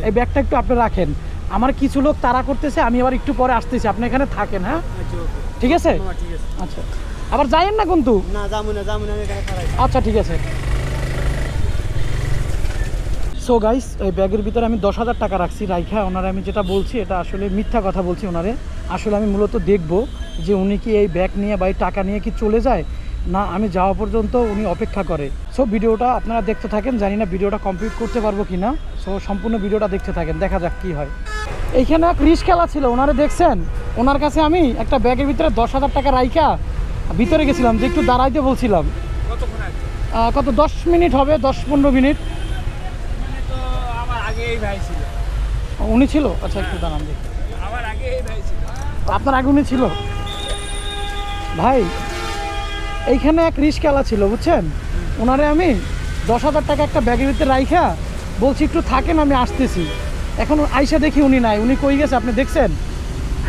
এই ব্যাগটা একটু আপনি রাখেন, আমার কিছু লোক তাড়া করতেছে, আমি আবার একটু পরে আসতেছি, আপনি এখানে থাকেন। হ্যাঁ ঠিক আছে, আচ্ছা আবার যাইয়েন না কিন্তু। না যাবো না আমি এখানে খাড়াই। আচ্ছা ঠিক আছে। সো গাইস, এই ব্যাগের ভিতরে আমি 10,000 টাকা রাখছি রাইখা। ওনারে আমি যেটা বলছি এটা আসলে মিথ্যা কথা বলছি ওনারে। আসলে আমি মূলত দেখব যে উনি কি এই ব্যাগ নিয়ে বা এই টাকা নিয়ে কি চলে যায়, না আমি যাওয়া পর্যন্ত উনি অপেক্ষা করে। সো ভিডিওটা আপনারা দেখতে থাকেন, জানি না ভিডিওটা কমপ্লিট করতে পারবো কি না। সো সম্পূর্ণ ভিডিওটা দেখতে থাকেন, দেখা যাক কী হয়। এইখানে এক রিস্ক খেলা ছিল, ওনারে দেখছেন? ওনার কাছে আমি একটা ব্যাগের ভিতরে 10,000 টাকা রাইখা ভিতরে গেছিলাম, যে একটু দাঁড়াইতে বলছিলাম। কত 10 মিনিট হবে, 10-15 মিনিট। উনি ছিল? আচ্ছা একটু দাঁড়ান দেখি। আপনার আগে উনি ছিল? ভাই এইখানে এক রিস্ক খেলা ছিল বুঝছেন, ওনারে আমি 10,000 টাকা একটা ব্যাগের ভিতরে রাইখা বলছি একটু থাকেন আমি আসতেছি। এখন আইসা দেখি উনি নাই। উনি কই গেছে আপনি দেখছেন?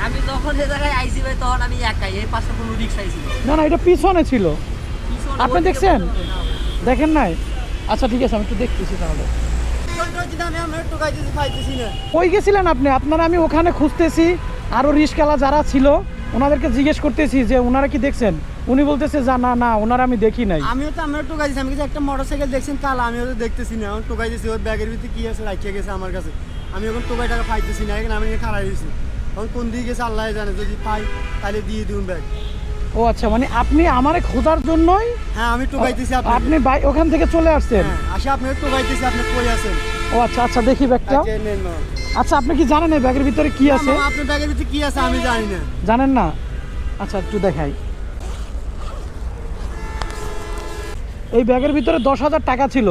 আমি তখন যে জায়গায় আইছি ভাই, তখন আমি একাই, এই পাশে কোনো রিক্সাই ছিল না, না এটা পিছনে ছিল। আপনি দেখছেন? দেখেন নাই? আচ্ছা ঠিক আছে, আমি একটু দেখতেছি তাহলে। কই গেছিলেন আপনি? আপনারা আমি ওখানে খুঁজতেছি, আরও রিস্কালা যারা ছিল ওনাদেরকে জিজ্ঞেস করতেছি যে ওনারা কি দেখছেন। উনি বলতেছে যা না না ওনারা আমি দেখি নাই। আমিও তো আমরা টোকাই দিচ্ছি, আমি কিছু একটা মোটরসাইকেল দেখছেন কাল, আমিও তো দেখতেছি না। এখন টোকাই দিচ্ছি, ওর ব্যাগের ভিতরে কি আছে রাখিয়ে গেছে আমার কাছে। আমি এখন টোকাই টাকা পাইতেছি না, এখন আমি খাড়াই দিয়েছি। এখন কোন দিকে গেছে আল্লাহ জানে, যদি পাই তাহলে দিয়ে দিন ব্যাগ। ও আচ্ছা, মানে আপনি আমারে খোঁজার জন্যই? হ্যাঁ আমি টোকাইতেছি। আপনি ওখান থেকে চলে আসছেন? আসে আপনি টোকাইতেছি, আপনি কই আছেন? ও আচ্ছা আচ্ছা, দেখি ব্যাগটা। আচ্ছা আপনি কি জানেন এই ব্যাগের ভিতরে কি আছে? আপনার ব্যাগের ভিতরে কি আছে আমি জানি না। জানেন না? আচ্ছা একটু দেখাই। এই ব্যাগের ভিতরে 10,000 টাকা ছিল।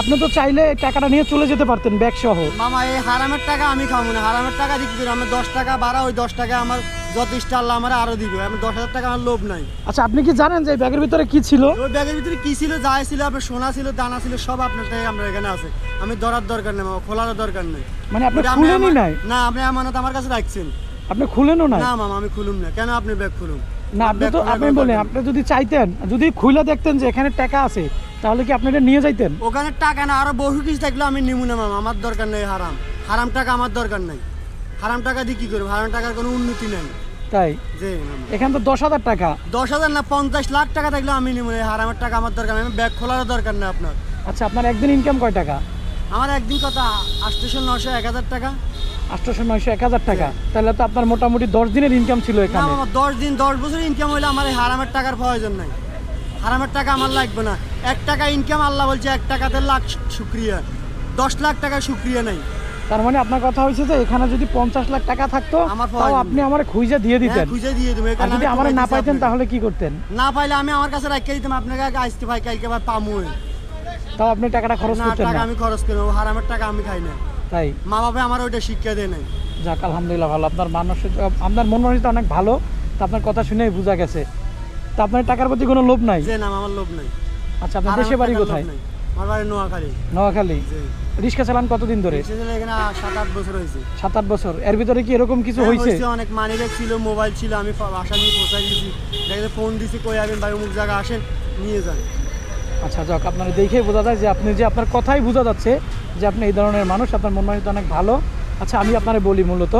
আপনি তো চাইলে এই টাকাটা নিয়ে চলে যেতে পারতেন ব্যাগ সহ। মামা এই হারামের টাকা আমি খাবো না, হারামের টাকা দিচ্ছি। আমার 10 টাকা বাড়া, ওই 10 টাকা আমার যথেষ্ট, আল্লাহ আমার আরো দিবে। আমি 10,000 টাকা আমার লোভ নাই। আচ্ছা আপনি কি জানেন যে এই ব্যাগের ভিতরে কি ছিল? ওই ব্যাগের ভিতরে কি ছিল, যাই ছিল, আপনার সোনা ছিল, দানা ছিল, সব আপনার থেকে আমরা এখানে আছে। আমি ধরার দরকার নেই মামা, খোলারও দরকার নেই। মানে আপনি খুলেনই নাই? না, আপনি আমানত আমার কাছে রাখছেন। আপনি খুলেনও না? না মামা আমি খুলুম না। কেন আপনি ব্যাগ খুলুন না? আপনি তো আপনি বলেন, আপনি যদি চাইতেন, যদি খুলে দেখতেন যে এখানে টাকা আছে, তাহলে কি আপনি এটা নিয়ে যাইতেন? ওখানে টাকা না, আরো বহু কিছু থাকলে আমি নিমু না মামা। আমার দরকার নেই হারাম, হারাম টাকা আমার দরকার নেই। হারাম টাকা দিয়ে কি করবো? হারাম টাকার কোনো উন্নতি নেই। তাই? জি এখানে তো 10,000 টাকা। 10,000 না 50 লাখ টাকা থাকলে আমি নিমু না। হারামের টাকা আমার দরকার নেই, ব্যাগ খোলারও দরকার নেই আপনার। আচ্ছা আপনার একদিন ইনকাম কয় টাকা? আমার একদিন কথা 800, 900, 1000 টাকা। 800, 900, 1000 টাকা? তাহলে তো আপনার মোটামুটি 10 দিনের ইনকাম ছিল এখানে। 10 দিন 10 বছর ইনকাম হইলে আমার এই হারামের টাকার প্রয়োজন নাই। হারামের টাকা আমার লাগবে না। 1 টাকা ইনকাম, আল্লাহ বলছে 1 টাকাতে লাখ শুকরিয়া, 10 লাখ টাকা শুকরিয়া নাই। তার মানে আপনার কথা হয়েছে যে এখানে যদি 50 লাখ টাকা থাকতো তাও আপনি আমার খুঁজে দিয়ে দিতেন? খুঁজে দিয়ে দেবো। আর যদি আমার না পাইতেন তাহলে কি করতেন? না পাইলে আমি আমার কাছে রাখিয়ে দিতাম আপনাকে, আজকে ভাই কালকে ভাই পামু। তাও আপনি টাকাটা খরচ করতেন না? টাকা আমি খরচ করি না, হারামের টাকা আমি খাই না। তাই? মা বাবা আমার ওইটা শিক্ষা দেয় নাই। যাক আলহামদুলিল্লাহ ভালো, আপনার আপনার মন মানসিকতা অনেক ভালো। তা আপনার কথা শুনেই বোঝা গেছে। তা আপনার টাকার প্রতি কোনো লোভ নাই? যে না আমার লোভ নাই। আচ্ছা আপনার দেশে বাড়ি কোথায়? আমার বাড়ি নোয়াখালী। নোয়াখালী? রিক্সা চালান কতদিন ধরে? এখানে 7-8 বছর হয়েছে। 7-8 বছর? এর ভিতরে কি এরকম কিছু হয়েছে? অনেক মানি ব্যাগ ছিল, মোবাইল ছিল, আমি বাসা নিয়ে পৌঁছাই দিয়েছি। দেখে ফোন দিছি, কই আবেন ভাই অমুক জায়গা আসেন নিয়ে যান। আচ্ছা যাক, আপনার দেখেই বোঝা যায় যে আপনি, যে আপনার কথাই বোঝা যাচ্ছে যে আপনি এই ধরনের মানুষ, আপনার মন মানসিকতা অনেক ভালো। আচ্ছা আমি আপনারে বলি, মূলত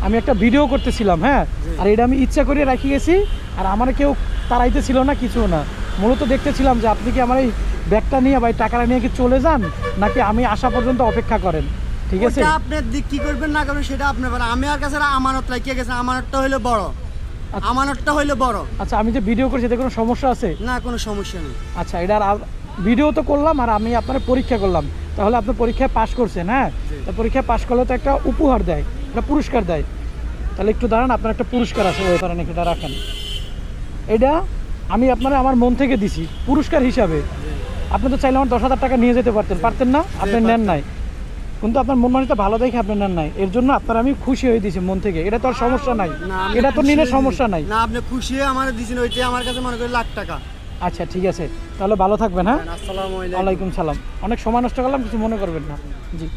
আমি একটা ভিডিও করতেছিলাম, হ্যাঁ, আর এটা আমি ইচ্ছা করে রাখি গেছি, আর আমার কেউ তাড়াইতে ছিল না, কিছু না। মূলত দেখতেছিলাম যে আপনি কি আমার এই ব্যাগটা নিয়ে বা টাকাটা নিয়ে কি চলে যান, নাকি আমি আসা পর্যন্ত অপেক্ষা করেন। ঠিক আছে, আপনার দিক কি করবেন না করবেন সেটা আপনার ব্যাপার। আমি আর কাছে আমানত রাখিয়ে গেছে, আমানতটা হইলো বড়। আমানতটা হইলো বড়। আচ্ছা আমি যে ভিডিও করছি এতে কোনো সমস্যা আছে? না কোনো সমস্যা নেই। আচ্ছা এটার ভিডিও তো করলাম, আর আমি আপনার পরীক্ষা করলাম, তাহলে আপনি পরীক্ষায় পাশ করছেন। হ্যাঁ, তো পরীক্ষায় পাশ করলে তো একটা উপহার দেয়, একটা পুরস্কার দেয়। তাহলে একটু দাঁড়ান, আপনার একটা পুরস্কার আছে, ওই কারণে এটা রাখেন। এটা আমি আপনারা আমার মন থেকে দিছি পুরস্কার হিসাবে। আপনি তো চাইলে আমার 10,000 টাকা নিয়ে যেতে পারতেন, পারতেন না? আপনি নেন নাই, কিন্তু আপনার মন মানসিকতা ভালো দেখে আপনি নেন নাই। এর জন্য আপনার আমি খুশি হয়ে দিয়েছি মন থেকে। এটা তো আর সমস্যা নাই, এটা তো নিলে সমস্যা নাই। না আপনি খুশি হয়ে আমার দিয়েছেন, ওইটাই আমার কাছে মনে করি লাখ টাকা। আচ্ছা ঠিক আছে, তাহলে ভালো থাকবেন। হ্যাঁ, আসসালামু আলাইকুম সালাম। অনেক সময় নষ্ট করলাম, কিছু মনে করবেন না। জি।